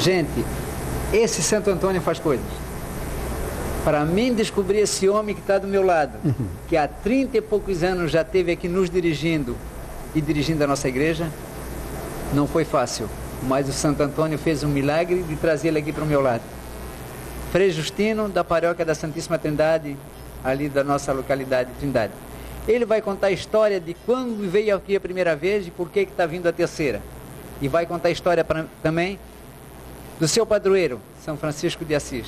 Gente, esse Santo Antônio faz coisas. Para mim descobrir esse homem que está do meu lado, que há 30 e poucos anos já esteve aqui nos dirigindo e dirigindo a nossa igreja, não foi fácil. Mas o Santo Antônio fez um milagre de trazer ele aqui para o meu lado. Frei Justino, da paróquia da Santíssima Trindade, ali da nossa localidade de Trindade. Ele vai contar a história de quando veio aqui a primeira vez e por que está vindo a terceira. E vai contar a história também do seu padroeiro, São Francisco de Assis.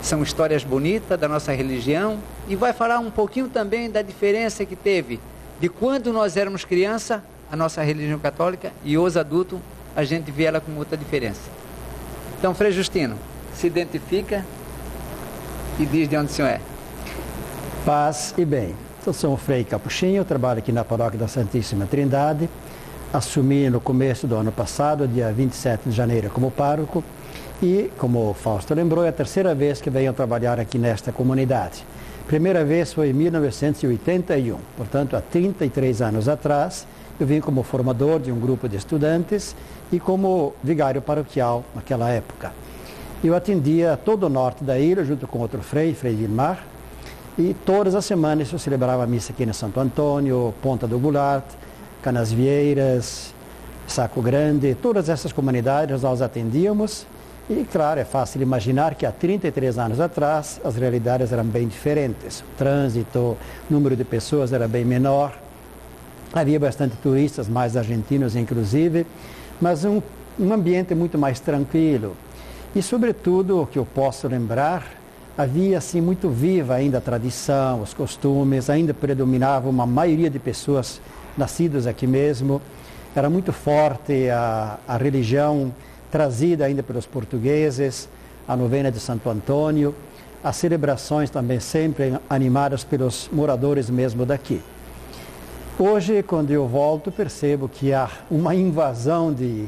São histórias bonitas da nossa religião e vai falar um pouquinho também da diferença que teve de quando nós éramos criança, a nossa religião católica, e os adultos, a gente vê ela com outra diferença. Então, Frei Justino, se identifica e diz de onde o senhor é. Paz e bem. Eu sou o Frei Capuchinho, trabalho aqui na Paróquia da Santíssima Trindade. Assumi no começo do ano passado, dia 27 de janeiro, como pároco. E, como o Fausto lembrou, é a terceira vez que venho trabalhar aqui nesta comunidade. Primeira vez foi em 1981, portanto, há 33 anos atrás, eu vim como formador de um grupo de estudantes e como vigário paroquial naquela época. Eu atendia todo o norte da ilha, junto com outro Frei Vilmar, e todas as semanas eu celebrava a missa aqui em Santo Antônio, Ponta do Goulart, Canasvieiras, Saco Grande, todas essas comunidades nós atendíamos. E, claro, é fácil imaginar que há 33 anos atrás as realidades eram bem diferentes. O trânsito, o número de pessoas era bem menor, havia bastante turistas, mais argentinos inclusive, mas um ambiente muito mais tranquilo. E, sobretudo, o que eu posso lembrar, havia assim muito viva ainda a tradição, os costumes, ainda predominava uma maioria de pessoas nascidas aqui mesmo, era muito forte a religião trazida ainda pelos portugueses, a novena de Santo Antônio, as celebrações também sempre animadas pelos moradores mesmo daqui. Hoje, quando eu volto, percebo que há uma invasão de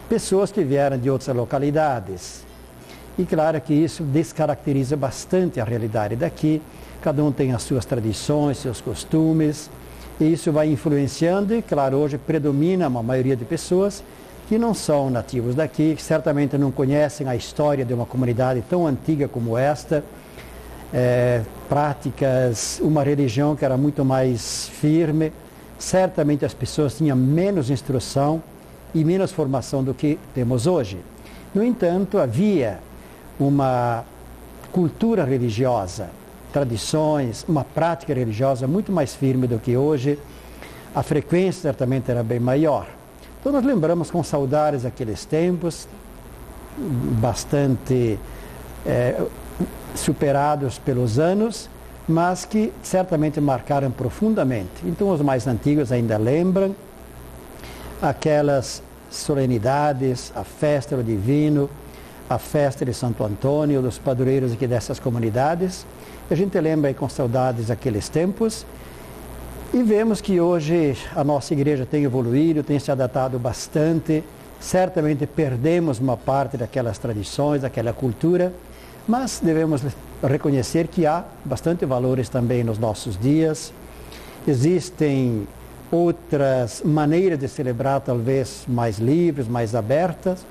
pessoas que vieram de outras localidades. E claro que isso descaracteriza bastante a realidade daqui, cada um tem as suas tradições, seus costumes, e isso vai influenciando, e claro, hoje predomina uma maioria de pessoas que não são nativos daqui, que certamente não conhecem a história de uma comunidade tão antiga como esta, práticas, uma religião que era muito mais firme, certamente as pessoas tinham menos instrução e menos formação do que temos hoje. No entanto, havia uma cultura religiosa, tradições, uma prática religiosa muito mais firme do que hoje, a frequência certamente era bem maior. Então nós lembramos com saudades aqueles tempos, bastante superados pelos anos, mas que certamente marcaram profundamente. Então os mais antigos ainda lembram aquelas solenidades, a festa do Divino, a festa de Santo Antônio, dos padroeiros aqui dessas comunidades. A gente lembra aí com saudades aqueles tempos. E vemos que hoje a nossa igreja tem evoluído, tem se adaptado bastante. Certamente perdemos uma parte daquelas tradições, daquela cultura, mas devemos reconhecer que há bastante valores também nos nossos dias. Existem outras maneiras de celebrar, talvez mais livres, mais abertas,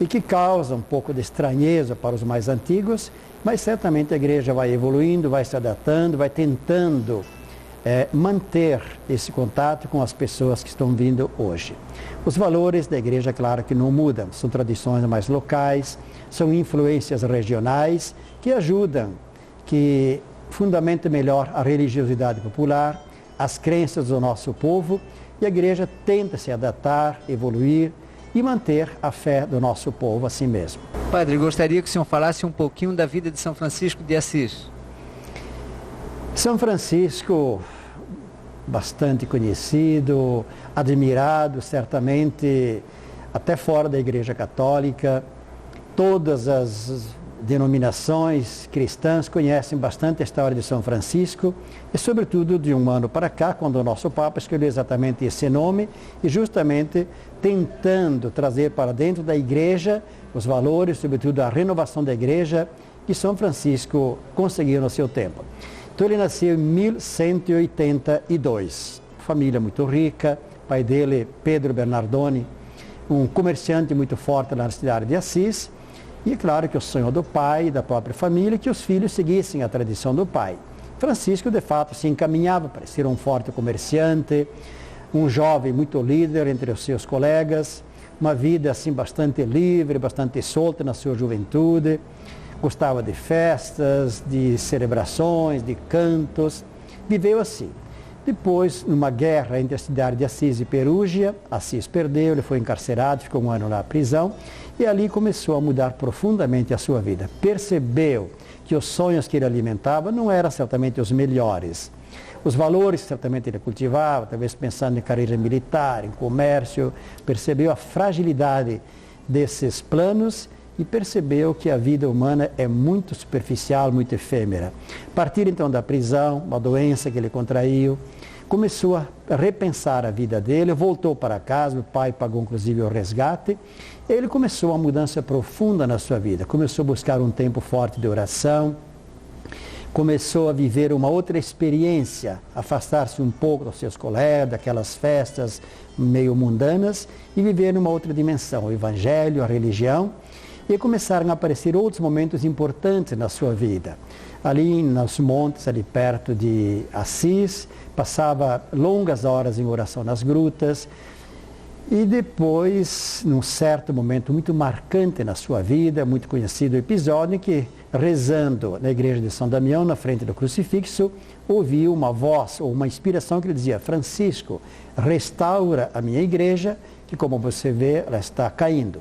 e que causam um pouco de estranheza para os mais antigos, mas certamente a igreja vai evoluindo, vai se adaptando, vai tentando manter esse contato com as pessoas que estão vindo hoje. Os valores da igreja, claro que não mudam, são tradições mais locais, são influências regionais que ajudam, que fundamentam melhor a religiosidade popular, as crenças do nosso povo, e a igreja tenta se adaptar, evoluir e manter a fé do nosso povo assim mesmo. Padre, gostaria que o senhor falasse um pouquinho da vida de São Francisco de Assis. São Francisco, bastante conhecido, admirado, certamente, até fora da Igreja Católica. Todas as denominações cristãs conhecem bastante a história de São Francisco, e sobretudo de um ano para cá, quando o nosso Papa escolheu exatamente esse nome, e justamente tentando trazer para dentro da Igreja os valores, sobretudo a renovação da Igreja, que São Francisco conseguiu no seu tempo. Então ele nasceu em 1182, família muito rica, pai dele, Pedro Bernardoni, um comerciante muito forte na cidade de Assis. E é claro que o sonho do pai e da própria família que os filhos seguissem a tradição do pai. Francisco, de fato, se encaminhava para ser um forte comerciante, um jovem muito líder entre os seus colegas, uma vida assim bastante livre, bastante solta na sua juventude, gostava de festas, de celebrações, de cantos, viveu assim. Depois, numa guerra entre a cidade de Assis e Perúgia, Assis perdeu, ele foi encarcerado, ficou um ano na prisão, e ali começou a mudar profundamente a sua vida. Percebeu que os sonhos que ele alimentava não eram certamente os melhores. Os valores que certamente ele cultivava, talvez pensando em carreira militar, em comércio, percebeu a fragilidade desses planos e percebeu que a vida humana é muito superficial, muito efêmera. A partir então da prisão, uma doença que ele contraiu, começou a repensar a vida dele, voltou para casa, o pai pagou inclusive o resgate, ele começou uma mudança profunda na sua vida, começou a buscar um tempo forte de oração, começou a viver uma outra experiência, afastar-se um pouco dos seus colegas, daquelas festas meio mundanas e viver numa outra dimensão, o evangelho, a religião, e começaram a aparecer outros momentos importantes na sua vida. Ali nos montes, ali perto de Assis, passava longas horas em oração nas grutas, e depois, num certo momento muito marcante na sua vida, muito conhecido o episódio em que, rezando na igreja de São Damião, na frente do crucifixo, ouviu uma voz ou uma inspiração que lhe dizia: Francisco, restaura a minha igreja, que como você vê, ela está caindo.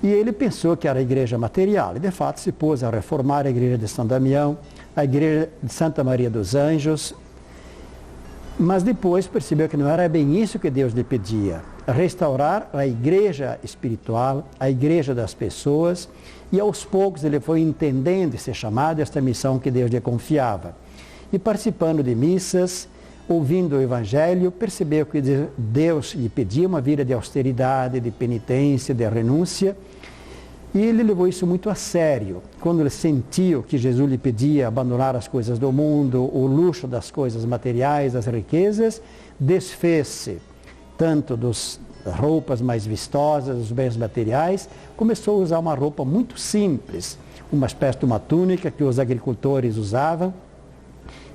E ele pensou que era a igreja material, e de fato se pôs a reformar a igreja de São Damião, a igreja de Santa Maria dos Anjos, mas depois percebeu que não era bem isso que Deus lhe pedia, restaurar a igreja espiritual, a igreja das pessoas, e aos poucos ele foi entendendo esse chamado, esta missão que Deus lhe confiava. E participando de missas, ouvindo o Evangelho, percebeu que Deus lhe pedia uma vida de austeridade, de penitência, de renúncia, e ele levou isso muito a sério. Quando ele sentiu que Jesus lhe pedia abandonar as coisas do mundo, o luxo das coisas materiais, das riquezas, desfez-se tanto das roupas mais vistosas, dos bens materiais, começou a usar uma roupa muito simples, uma espécie de uma túnica que os agricultores usavam,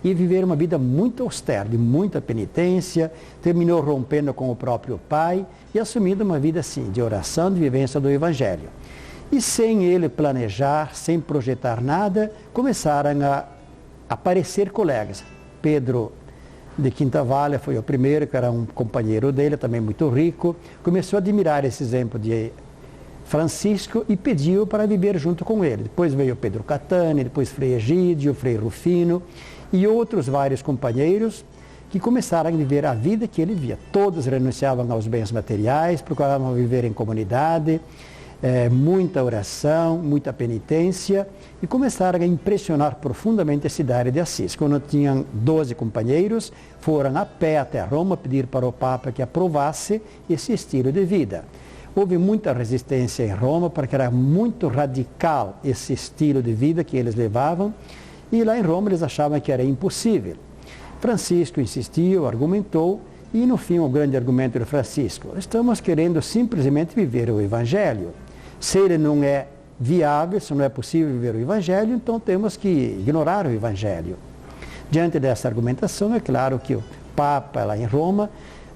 e viver uma vida muito austera, de muita penitência, terminou rompendo com o próprio pai e assumindo uma vida assim, de oração, de vivência do Evangelho. E sem ele planejar, sem projetar nada, começaram a aparecer colegas. Pedro de Quintavalha foi o primeiro, que era um companheiro dele, também muito rico, começou a admirar esse exemplo de Francisco e pediu para viver junto com ele. Depois veio Pedro Catani, depois Frei Egídio, Frei Rufino e outros vários companheiros que começaram a viver a vida que ele via. Todos renunciavam aos bens materiais, procuravam viver em comunidade, muita oração, muita penitência, e começaram a impressionar profundamente a cidade de Assis. Quando tinham 12 companheiros, foram a pé até Roma pedir para o Papa que aprovasse esse estilo de vida. Houve muita resistência em Roma, porque era muito radical esse estilo de vida que eles levavam, e lá em Roma eles achavam que era impossível. Francisco insistiu, argumentou, e no fim o grande argumento de Francisco: estamos querendo simplesmente viver o Evangelho. Se ele não é viável, se não é possível viver o Evangelho, então temos que ignorar o Evangelho. Diante dessa argumentação, é claro que o Papa lá em Roma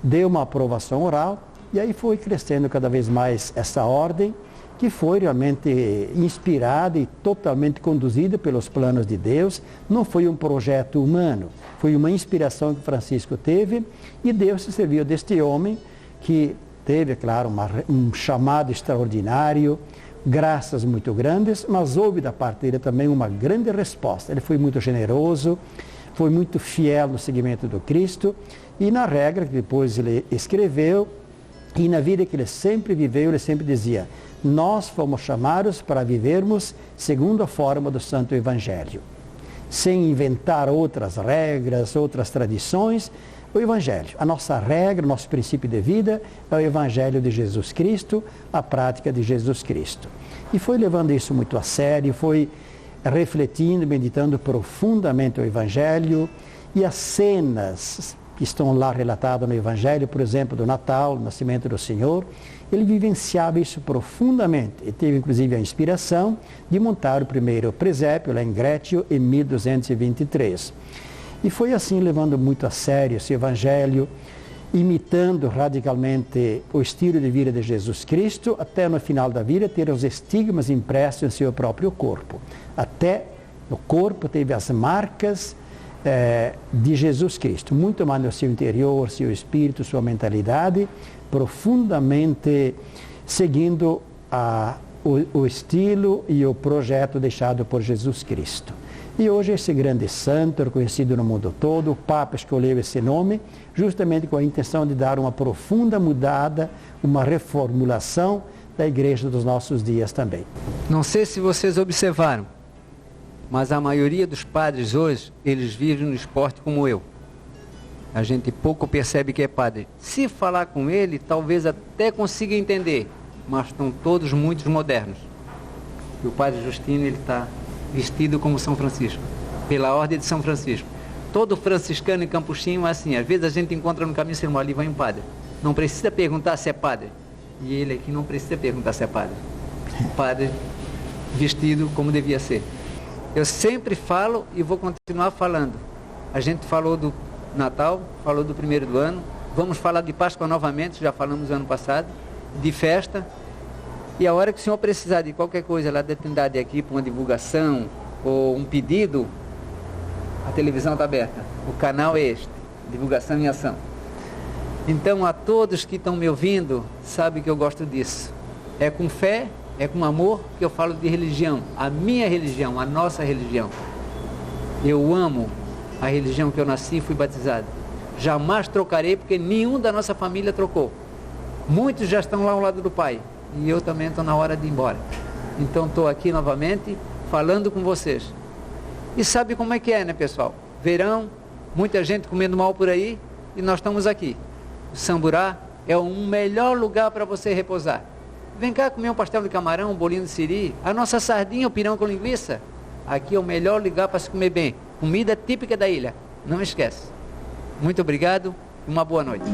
deu uma aprovação oral, e aí foi crescendo cada vez mais essa ordem, que foi realmente inspirada e totalmente conduzida pelos planos de Deus. Não foi um projeto humano, foi uma inspiração que Francisco teve, e Deus se serviu deste homem que teve, claro, um chamado extraordinário, graças muito grandes, mas houve da parte dele também uma grande resposta. Ele foi muito generoso, foi muito fiel no seguimento do Cristo, e na regra que depois ele escreveu, e na vida que ele sempre viveu, ele sempre dizia: nós fomos chamados para vivermos segundo a forma do Santo Evangelho, sem inventar outras regras, outras tradições. O Evangelho, a nossa regra, nosso princípio de vida é o Evangelho de Jesus Cristo, a prática de Jesus Cristo. E foi levando isso muito a sério, foi refletindo, meditando profundamente o Evangelho, e as cenas que estão lá relatados no Evangelho, por exemplo, do Natal, do nascimento do Senhor. Ele vivenciava isso profundamente e teve inclusive a inspiração de montar o primeiro presépio lá em Grécio em 1223. E foi assim, levando muito a sério esse Evangelho, imitando radicalmente o estilo de vida de Jesus Cristo, até no final da vida ter os estigmas impressos em seu próprio corpo. Até no corpo teve as marcas de Jesus Cristo, muito mais no seu interior, seu espírito, sua mentalidade, profundamente seguindo o estilo e o projeto deixado por Jesus Cristo. E hoje esse grande santo, reconhecido no mundo todo, o Papa escolheu esse nome justamente com a intenção de dar uma profunda mudada, uma reformulação da igreja dos nossos dias também. Não sei se vocês observaram, mas a maioria dos padres hoje, eles vivem no esporte como eu. A gente pouco percebe que é padre. Se falar com ele, talvez até consiga entender, mas estão todos muito modernos. E o padre Justino, ele está vestido como São Francisco, pela ordem de São Francisco. Todo franciscano em Campuchinho é assim, às vezes a gente encontra no caminho, ali vai um padre. Não precisa perguntar se é padre. E ele aqui não precisa perguntar se é padre. O padre vestido como devia ser. Eu sempre falo e vou continuar falando. A gente falou do Natal, falou do primeiro do ano, vamos falar de Páscoa novamente, já falamos ano passado, de festa. E a hora que o senhor precisar de qualquer coisa lá da Trindade aqui, para uma divulgação ou um pedido, a televisão está aberta. O canal é este, Divulgação em Ação. Então, a todos que estão me ouvindo, sabem que eu gosto disso. É com fé, é com amor que eu falo de religião. A minha religião, a nossa religião. Eu amo a religião que eu nasci e fui batizado. Jamais trocarei, porque nenhum da nossa família trocou. Muitos já estão lá ao lado do Pai. E eu também estou na hora de ir embora. Então estou aqui novamente falando com vocês. E sabe como é que é, né, pessoal? Verão, muita gente comendo mal por aí e nós estamos aqui. O Samburá é o melhor lugar para você repousar. Vem cá comer um pastel de camarão, um bolinho de siri, a nossa sardinha, o pirão com linguiça. Aqui é o melhor lugar para se comer bem. Comida típica da ilha. Não esquece. Muito obrigado e uma boa noite.